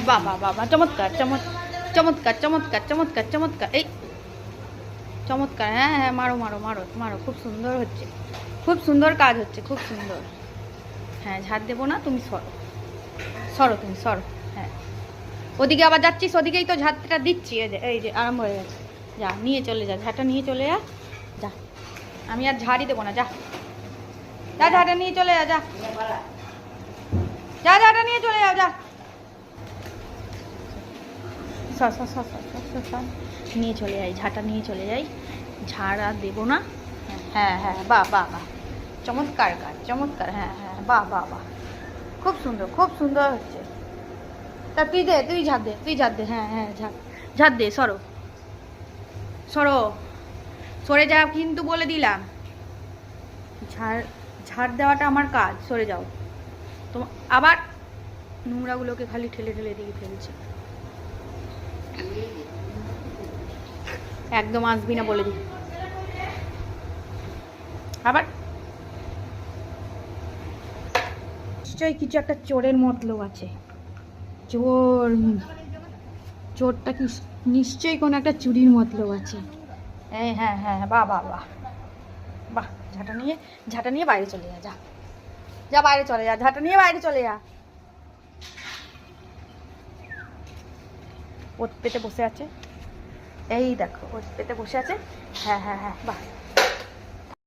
বাবা বাবা, চমৎকার চমৎকার চমৎকার চমৎকার চমৎকার, এই চমৎকার। হ্যাঁ হ্যাঁ, মারো মারো মারো মারো, খুব সুন্দর হচ্ছে, খুব সুন্দর কাজ হচ্ছে, খুব সুন্দর। হ্যাঁ, ঝাড় দেবো না, তুমি সরো সরো, তুমি সরো। হ্যাঁ, ওদিকে আবার যাচ্ছিস, ওদিকেই তো ঝাড়টা দিচ্ছি। এই যে আরম্ভ হয়ে গেছে। যা নিয়ে চলে যা, ঝাঁটা নিয়ে চলে যা, যা। আমি আর ঝাড়ই দেবো না, যা যা, ঝাঁটা নিয়ে চলে যা, যা যা, ঝাঁটা নিয়ে চলে যাও, যা। নিয়ে চলে যাই, ঝাঁটা নিয়ে চলে যাই, ঝাড় আর দেবো না। হ্যাঁ হ্যাঁ, বাহ বাহ বাহ, চমৎকার কাজ, চমৎকার। হ্যাঁ হ্যাঁ, বাহ বাহ বাহ, খুব সুন্দর, খুব সুন্দর হচ্ছে। তা তুই দে, তুই ঝাড় দে, তুই ঝাড় দে। হ্যাঁ হ্যাঁ, ঝাড় ঝাড় দে, সরো সরো, সরে যা কিন্তু বলে দিলাম। ঝাড় ঝাড় দেওয়াটা আমার কাজ, সরে যাও। তো আবার নোংরাগুলোকে খালি ঠেলে ঠেলে দিয়ে ফেলছে। একদম আসবি না বলে দিই। আবার নিশ্চয়ই কিছু একটা চোরের মতলব আছে। চোর, চোরটা কি নিশ্চয়ই কোনো একটা চুরির মতলব আছে। এই হ্যাঁ হ্যাঁ, বাহ বাহ বাহ বাহ, ঝাঁটা নিয়ে বাইরে চলে যা, যা যা, বাইরে চলে যা, ঝাঁটা নিয়ে বাইরে চলে যা। ওত পেতে বসে আছে, এই দেখো ওত পেতে বসে আছে। হ্যাঁ হ্যাঁ হ্যাঁ, বাহ।